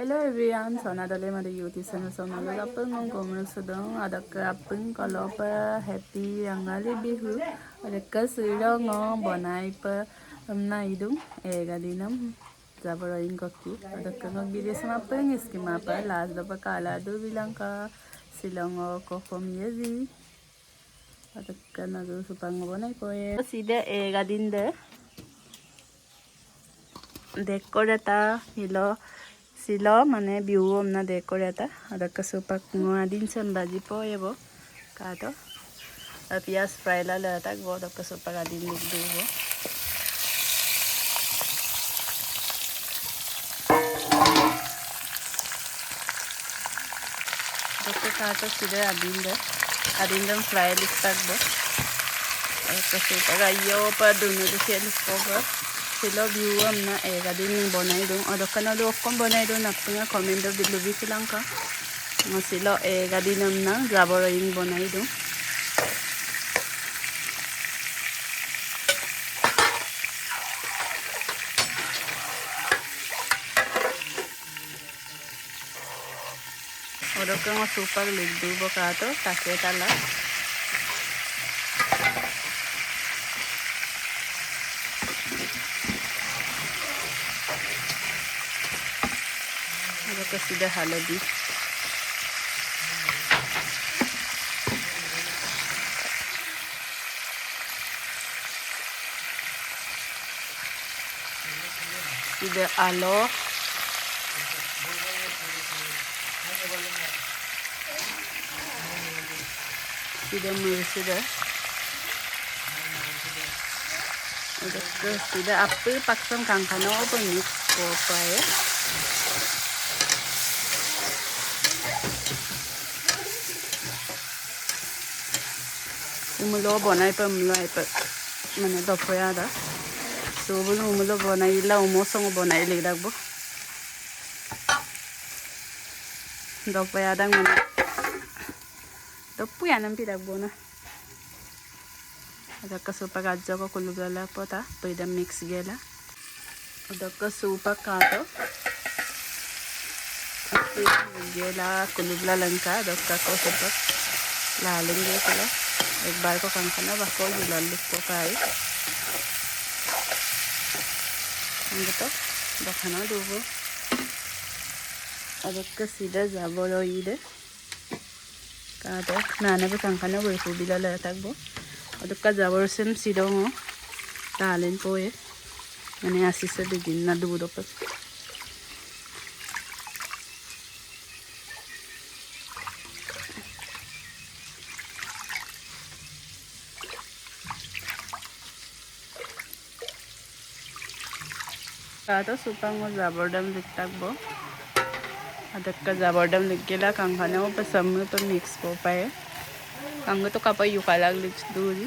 Hello everyone, Sonadale Mother Youth Channel Sonadale Apeng Ngomong Sedang Adakah Apeng kalau pa happy Rangali Bihu Adakah sudah bonai pa naidung gadinam Zabarain koki Adakah ngabiri sama Apeng iskima pa last dapa kala do bilang ka silang ko yezi Adakah nazo supang bonai ko sida gadinde dekoreta hilo silo mane biu omna dekoreta adakka supak nguadin sen baji po yebo kato pias fry la letak bo adakka supak adin lik dubo adakka kato side adin dem fry lik tak bo adakka supak ayo pa dunu de selis po bo silo view amna gadin bonai dong adakka na do kon bonai do napinga comment of bilubi silang ka masilo gadin amna jaborain bonai dong adakka ngo super ligdu bo kato taketala adakka sida haladi sida alo sida mursida adakka sida apple paksam kangkano opo mix ko pae umulo bonai pa mane dopoya da so bulu umulo bonai la umosong bonai lik dakbo dopoya dang mane dopoya nam pi dakbo na adakka supak ajjo ko kulugala pota pida mix gela adakka supak kato gela kulugla langka adakka ko supak laling gela एक बार को कंकना बको जुलालुक को काई अंगतो बखना दुबो adakka sida zaboro ide kato nana be kankana bo kubila la takbo adakka zaboro sem sidongo talen poe mane asisa de jinna dudo pas kato supang mo zabordam diktak bo adakka zabordam dikela kangkhane mo pasam to mix ko pae kang to kapay yukalag lich duri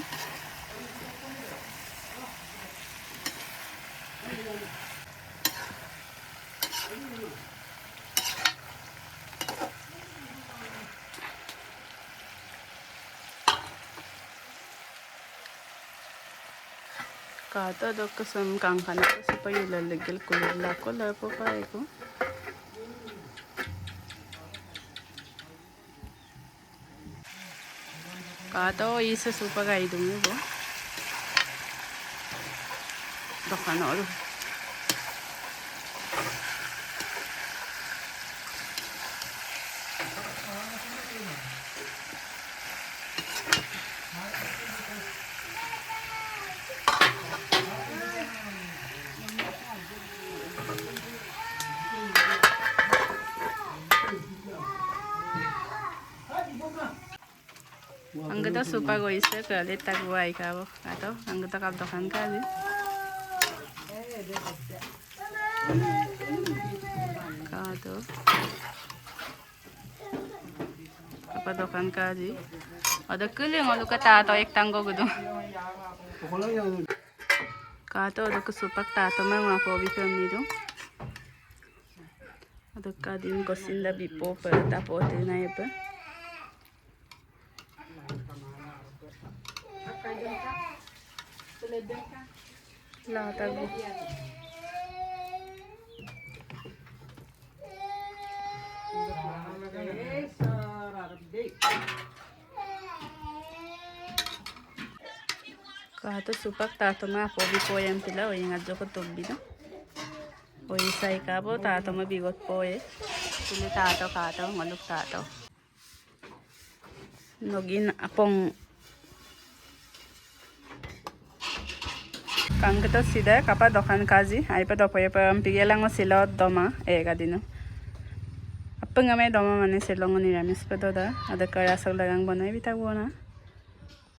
kato adakka sam kangkhane ko supay yulalagel kulula ko lapo pae ko kato isa supak ay dumi bo dokano ro anggota supa goise kali tagwai kabo atau anggota kap dokan kali kado apa dokan kali ada kali ngolu kata atau ek tanggo gudu kado ada kesupak tato mang ngapo bifam nido ada kadin kosinda bipo per tapote na ipa lah tago Kahit supak tato nga pobi po yan pila o yung adyo ko tubi no. O isay ka po tato mabigot po Pili tato kato ngaluk tato. Nogin apong kang kita sida kapa dokan kaji ay pa dopo pa pigelang o silot doma kadino. Apang may doma mane silong niramis pa doda ada kaya sa lagang banay bitag na.